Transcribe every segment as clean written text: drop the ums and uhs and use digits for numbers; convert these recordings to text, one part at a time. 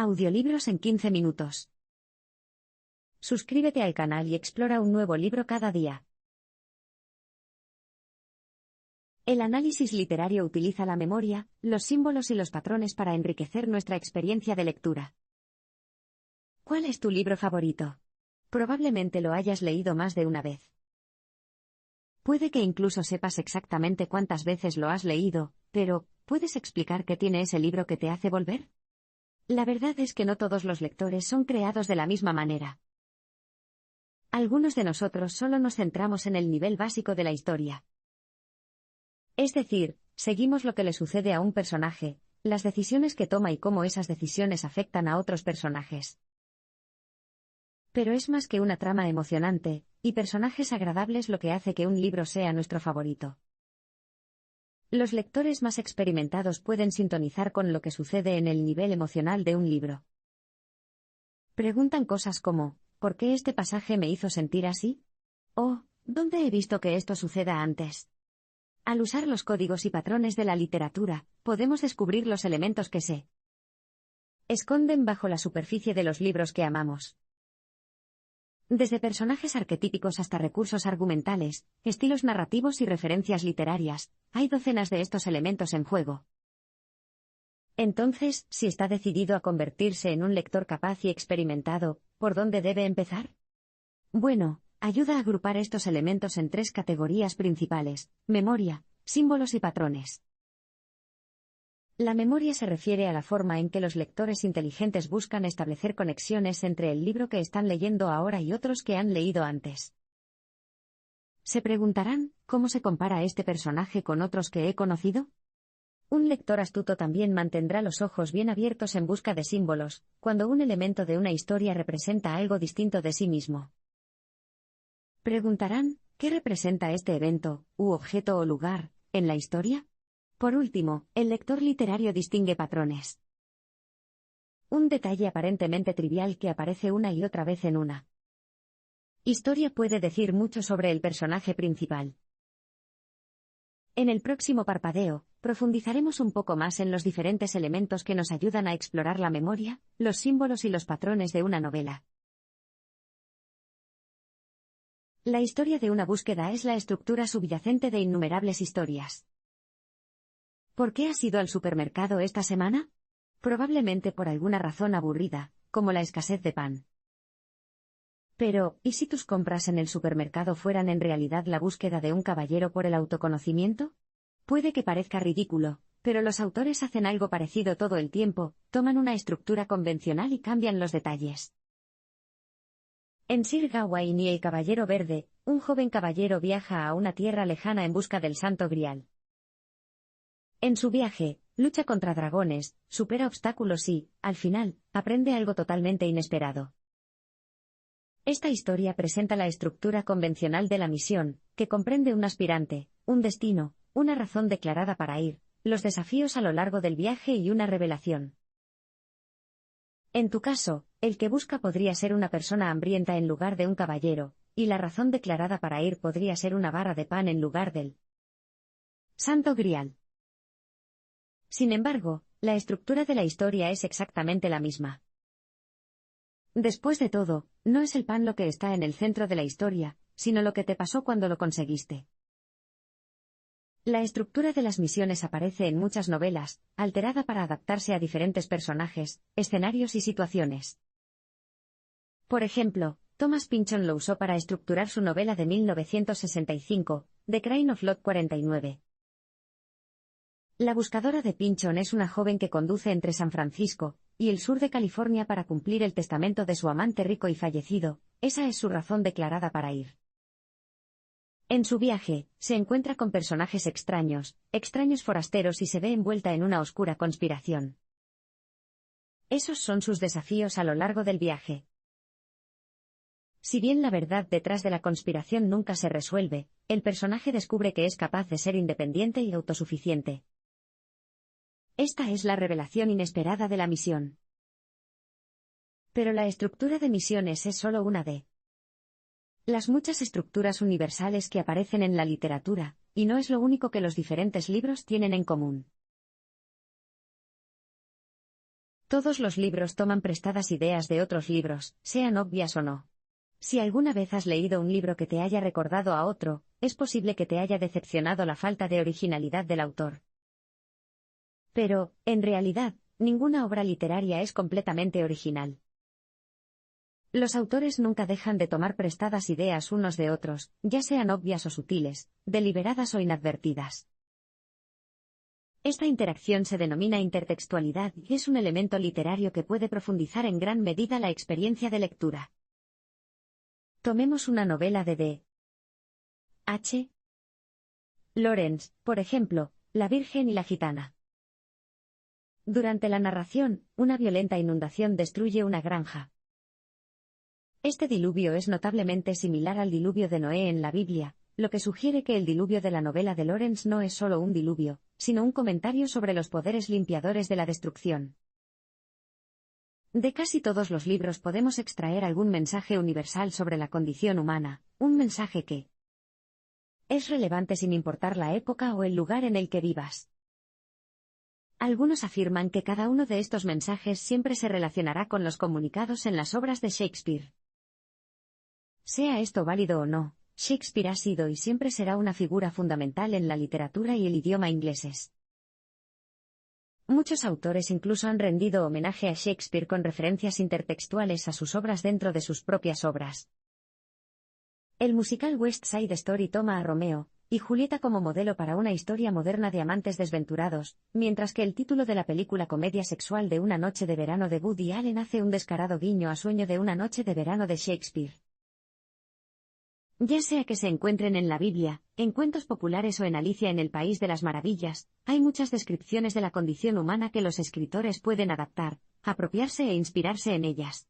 Audiolibros en 15 minutos. Suscríbete al canal y explora un nuevo libro cada día. El análisis literario utiliza la memoria, los símbolos y los patrones para enriquecer nuestra experiencia de lectura. ¿Cuál es tu libro favorito? Probablemente lo hayas leído más de una vez. Puede que incluso sepas exactamente cuántas veces lo has leído, pero ¿puedes explicar qué tiene ese libro que te hace volver? La verdad es que no todos los lectores son creados de la misma manera. Algunos de nosotros solo nos centramos en el nivel básico de la historia. Es decir, seguimos lo que le sucede a un personaje, las decisiones que toma y cómo esas decisiones afectan a otros personajes. Pero es más que una trama emocionante, y personajes agradables lo que hace que un libro sea nuestro favorito. Los lectores más experimentados pueden sintonizar con lo que sucede en el nivel emocional de un libro. Preguntan cosas como, ¿por qué este pasaje me hizo sentir así? O, ¿dónde he visto que esto suceda antes? Al usar los códigos y patrones de la literatura, podemos descubrir los elementos que se esconden bajo la superficie de los libros que amamos. Desde personajes arquetípicos hasta recursos argumentales, estilos narrativos y referencias literarias, hay docenas de estos elementos en juego. Entonces, si está decidido a convertirse en un lector capaz y experimentado, ¿por dónde debe empezar? Bueno, ayuda a agrupar estos elementos en tres categorías principales: memoria, símbolos y patrones. La memoria se refiere a la forma en que los lectores inteligentes buscan establecer conexiones entre el libro que están leyendo ahora y otros que han leído antes. Se preguntarán, ¿cómo se compara este personaje con otros que he conocido? Un lector astuto también mantendrá los ojos bien abiertos en busca de símbolos, cuando un elemento de una historia representa algo distinto de sí mismo. Preguntarán, ¿qué representa este evento, u objeto o lugar, en la historia? Por último, el lector literario distingue patrones. Un detalle aparentemente trivial que aparece una y otra vez en una historia puede decir mucho sobre el personaje principal. En el próximo parpadeo, profundizaremos un poco más en los diferentes elementos que nos ayudan a explorar la memoria, los símbolos y los patrones de una novela. La historia de una búsqueda es la estructura subyacente de innumerables historias. ¿Por qué has ido al supermercado esta semana? Probablemente por alguna razón aburrida, como la escasez de pan. Pero, ¿y si tus compras en el supermercado fueran en realidad la búsqueda de un caballero por el autoconocimiento? Puede que parezca ridículo, pero los autores hacen algo parecido todo el tiempo, toman una estructura convencional y cambian los detalles. En Sir Gawain y el Caballero Verde, un joven caballero viaja a una tierra lejana en busca del Santo Grial. En su viaje, lucha contra dragones, supera obstáculos y, al final, aprende algo totalmente inesperado. Esta historia presenta la estructura convencional de la misión, que comprende un aspirante, un destino, una razón declarada para ir, los desafíos a lo largo del viaje y una revelación. En tu caso, el que busca podría ser una persona hambrienta en lugar de un caballero, y la razón declarada para ir podría ser una barra de pan en lugar del Santo Grial. Sin embargo, la estructura de la historia es exactamente la misma. Después de todo, no es el pan lo que está en el centro de la historia, sino lo que te pasó cuando lo conseguiste. La estructura de las misiones aparece en muchas novelas, alterada para adaptarse a diferentes personajes, escenarios y situaciones. Por ejemplo, Thomas Pynchon lo usó para estructurar su novela de 1965, The Crime of Lot 49. La buscadora de Pynchon es una joven que conduce entre San Francisco y el sur de California para cumplir el testamento de su amante rico y fallecido. Esa es su razón declarada para ir. En su viaje, se encuentra con personajes extraños forasteros y se ve envuelta en una oscura conspiración. Esos son sus desafíos a lo largo del viaje. Si bien la verdad detrás de la conspiración nunca se resuelve, el personaje descubre que es capaz de ser independiente y autosuficiente. Esta es la revelación inesperada de la misión. Pero la estructura de misiones es solo una de las muchas estructuras universales que aparecen en la literatura, y no es lo único que los diferentes libros tienen en común. Todos los libros toman prestadas ideas de otros libros, sean obvias o no. Si alguna vez has leído un libro que te haya recordado a otro, es posible que te haya decepcionado la falta de originalidad del autor. Pero, en realidad, ninguna obra literaria es completamente original. Los autores nunca dejan de tomar prestadas ideas unos de otros, ya sean obvias o sutiles, deliberadas o inadvertidas. Esta interacción se denomina intertextualidad y es un elemento literario que puede profundizar en gran medida la experiencia de lectura. Tomemos una novela de D. H. Lawrence, por ejemplo, La Virgen y la Gitana. Durante la narración, una violenta inundación destruye una granja. Este diluvio es notablemente similar al diluvio de Noé en la Biblia, lo que sugiere que el diluvio de la novela de Lawrence no es solo un diluvio, sino un comentario sobre los poderes limpiadores de la destrucción. De casi todos los libros podemos extraer algún mensaje universal sobre la condición humana, un mensaje que es relevante sin importar la época o el lugar en el que vivas. Algunos afirman que cada uno de estos mensajes siempre se relacionará con los comunicados en las obras de Shakespeare. Sea esto válido o no, Shakespeare ha sido y siempre será una figura fundamental en la literatura y el idioma ingleses. Muchos autores incluso han rendido homenaje a Shakespeare con referencias intertextuales a sus obras dentro de sus propias obras. El musical West Side Story toma a Romeo y Julieta como modelo para una historia moderna de amantes desventurados, mientras que el título de la película comedia sexual de Una noche de verano de Woody Allen hace un descarado guiño a Sueño de una noche de verano de Shakespeare. Ya sea que se encuentren en la Biblia, en cuentos populares o en Alicia en el País de las Maravillas, hay muchas descripciones de la condición humana que los escritores pueden adaptar, apropiarse e inspirarse en ellas.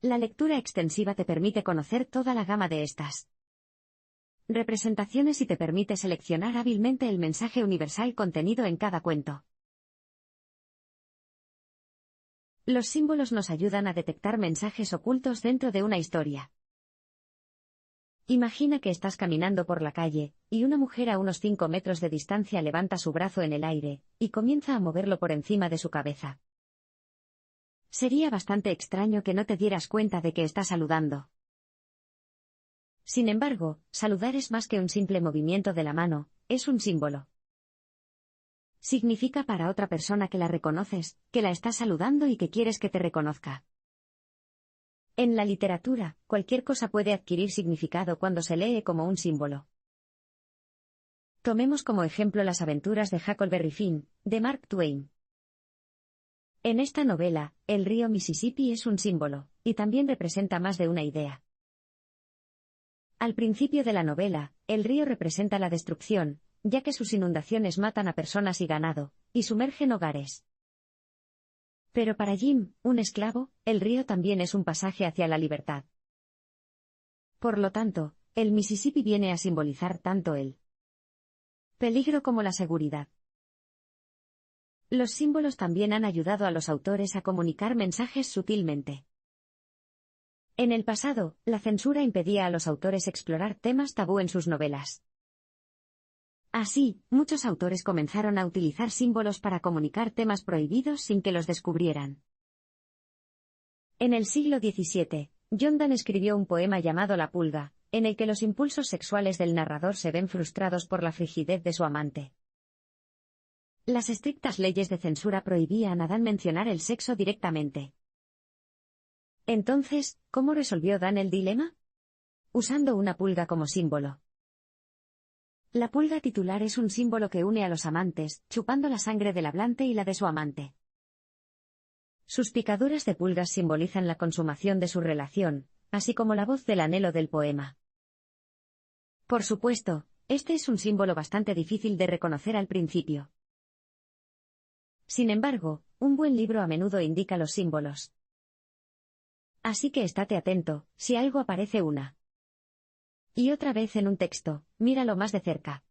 La lectura extensiva te permite conocer toda la gama de estas representaciones y te permite seleccionar hábilmente el mensaje universal contenido en cada cuento. Los símbolos nos ayudan a detectar mensajes ocultos dentro de una historia. Imagina que estás caminando por la calle, y una mujer a unos 5 metros de distancia levanta su brazo en el aire, y comienza a moverlo por encima de su cabeza. Sería bastante extraño que no te dieras cuenta de que está saludando. Sin embargo, saludar es más que un simple movimiento de la mano, es un símbolo. Significa para otra persona que la reconoces, que la estás saludando y que quieres que te reconozca. En la literatura, cualquier cosa puede adquirir significado cuando se lee como un símbolo. Tomemos como ejemplo Las aventuras de Huckleberry Finn, de Mark Twain. En esta novela, el río Mississippi es un símbolo, y también representa más de una idea. Al principio de la novela, el río representa la destrucción, ya que sus inundaciones matan a personas y ganado, y sumergen hogares. Pero para Jim, un esclavo, el río también es un pasaje hacia la libertad. Por lo tanto, el Mississippi viene a simbolizar tanto el peligro como la seguridad. Los símbolos también han ayudado a los autores a comunicar mensajes sutilmente. En el pasado, la censura impedía a los autores explorar temas tabú en sus novelas. Así, muchos autores comenzaron a utilizar símbolos para comunicar temas prohibidos sin que los descubrieran. En el siglo XVII, John Donne escribió un poema llamado La pulga, en el que los impulsos sexuales del narrador se ven frustrados por la frigidez de su amante. Las estrictas leyes de censura prohibían a Donne mencionar el sexo directamente. Entonces, ¿cómo resolvió Donne el dilema? Usando una pulga como símbolo. La pulga titular es un símbolo que une a los amantes, chupando la sangre del hablante y la de su amante. Sus picaduras de pulgas simbolizan la consumación de su relación, así como la voz del anhelo del poema. Por supuesto, este es un símbolo bastante difícil de reconocer al principio. Sin embargo, un buen libro a menudo indica los símbolos. Así que estate atento, si algo aparece una y otra vez en un texto, míralo más de cerca.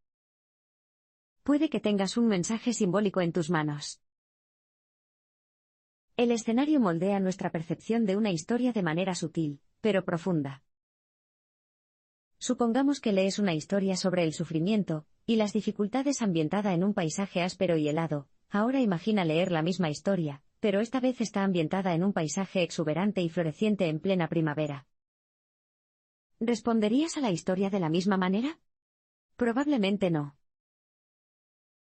Puede que tengas un mensaje simbólico en tus manos. El escenario moldea nuestra percepción de una historia de manera sutil, pero profunda. Supongamos que lees una historia sobre el sufrimiento y las dificultades ambientada en un paisaje áspero y helado. Ahora imagina leer la misma historia, pero esta vez está ambientada en un paisaje exuberante y floreciente en plena primavera. ¿Responderías a la historia de la misma manera? Probablemente no.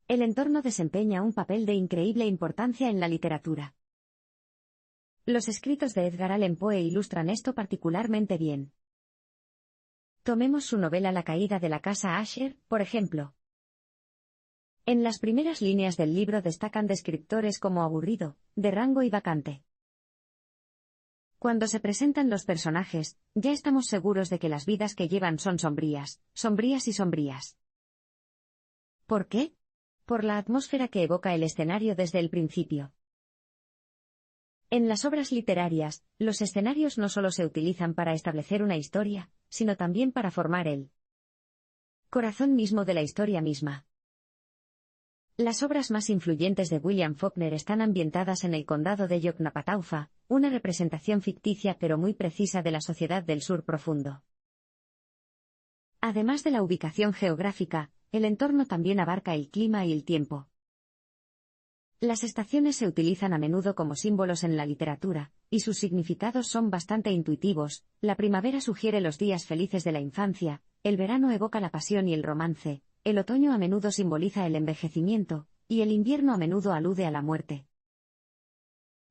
El entorno desempeña un papel de increíble importancia en la literatura. Los escritos de Edgar Allan Poe ilustran esto particularmente bien. Tomemos su novela La caída de la casa Asher, por ejemplo. En las primeras líneas del libro destacan descriptores como aburrido, de rango y vacante. Cuando se presentan los personajes, ya estamos seguros de que las vidas que llevan son sombrías, sombrías y sombrías. ¿Por qué? Por la atmósfera que evoca el escenario desde el principio. En las obras literarias, los escenarios no solo se utilizan para establecer una historia, sino también para formar el corazón mismo de la historia misma. Las obras más influyentes de William Faulkner están ambientadas en el condado de Yoknapataufa, una representación ficticia pero muy precisa de la sociedad del sur profundo. Además de la ubicación geográfica, el entorno también abarca el clima y el tiempo. Las estaciones se utilizan a menudo como símbolos en la literatura, y sus significados son bastante intuitivos. La primavera sugiere los días felices de la infancia, el verano evoca la pasión y el romance, el otoño a menudo simboliza el envejecimiento, y el invierno a menudo alude a la muerte.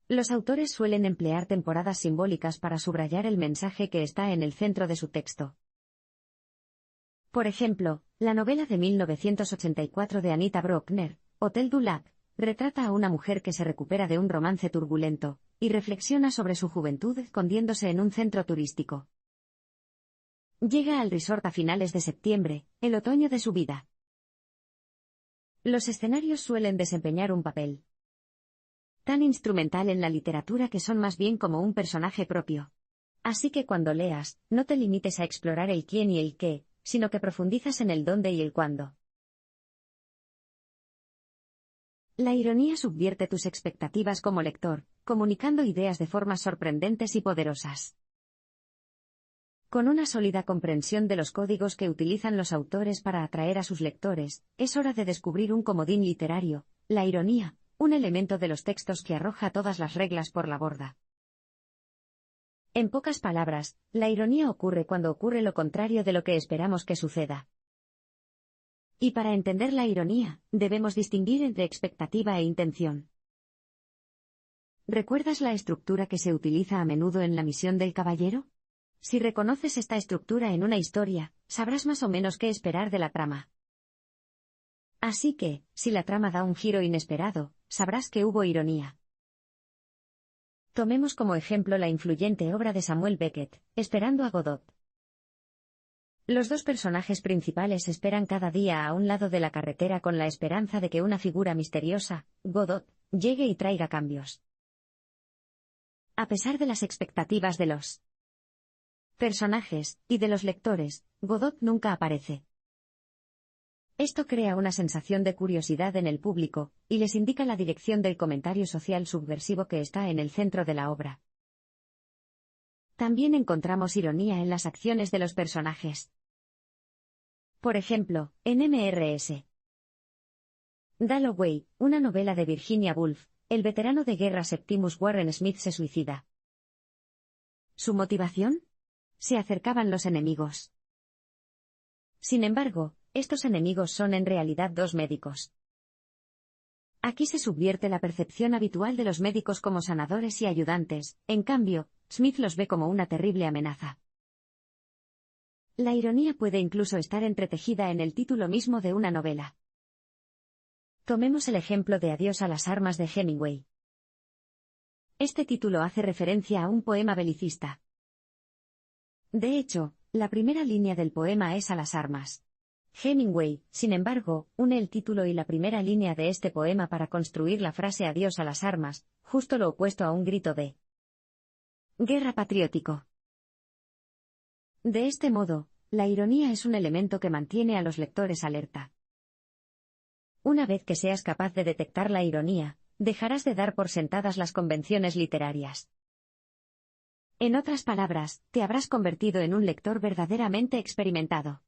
Los autores suelen emplear temporadas simbólicas para subrayar el mensaje que está en el centro de su texto. Por ejemplo, la novela de 1984 de Anita Brockner, Hotel du Lac, retrata a una mujer que se recupera de un romance turbulento, y reflexiona sobre su juventud escondiéndose en un centro turístico. Llega al resort a finales de septiembre, el otoño de su vida. Los escenarios suelen desempeñar un papel tan instrumental en la literatura que son más bien como un personaje propio. Así que cuando leas, no te limites a explorar el quién y el qué, sino que profundizas en el dónde y el cuándo. La ironía subvierte tus expectativas como lector, comunicando ideas de formas sorprendentes y poderosas. Con una sólida comprensión de los códigos que utilizan los autores para atraer a sus lectores, es hora de descubrir un comodín literario, la ironía, un elemento de los textos que arroja todas las reglas por la borda. En pocas palabras, la ironía ocurre cuando ocurre lo contrario de lo que esperamos que suceda. Y para entender la ironía, debemos distinguir entre expectativa e intención. ¿Recuerdas la estructura que se utiliza a menudo en La misión del caballero? Si reconoces esta estructura en una historia, sabrás más o menos qué esperar de la trama. Así que, si la trama da un giro inesperado, sabrás que hubo ironía. Tomemos como ejemplo la influyente obra de Samuel Beckett, Esperando a Godot. Los dos personajes principales esperan cada día a un lado de la carretera con la esperanza de que una figura misteriosa, Godot, llegue y traiga cambios. A pesar de las expectativas de los personajes y de los lectores, Godot nunca aparece. Esto crea una sensación de curiosidad en el público, y les indica la dirección del comentario social subversivo que está en el centro de la obra. También encontramos ironía en las acciones de los personajes. Por ejemplo, en Mrs. Dalloway, una novela de Virginia Woolf, el veterano de guerra Septimus Warren Smith se suicida. ¿Su motivación? Se acercaban los enemigos. Sin embargo, estos enemigos son en realidad dos médicos. Aquí se subvierte la percepción habitual de los médicos como sanadores y ayudantes, en cambio, Smith los ve como una terrible amenaza. La ironía puede incluso estar entretejida en el título mismo de una novela. Tomemos el ejemplo de Adiós a las armas de Hemingway. Este título hace referencia a un poema belicista. De hecho, la primera línea del poema es a las armas. Hemingway, sin embargo, une el título y la primera línea de este poema para construir la frase Adiós a las armas, justo lo opuesto a un grito de guerra patriótico. De este modo, la ironía es un elemento que mantiene a los lectores alerta. Una vez que seas capaz de detectar la ironía, dejarás de dar por sentadas las convenciones literarias. En otras palabras, te habrás convertido en un lector verdaderamente experimentado.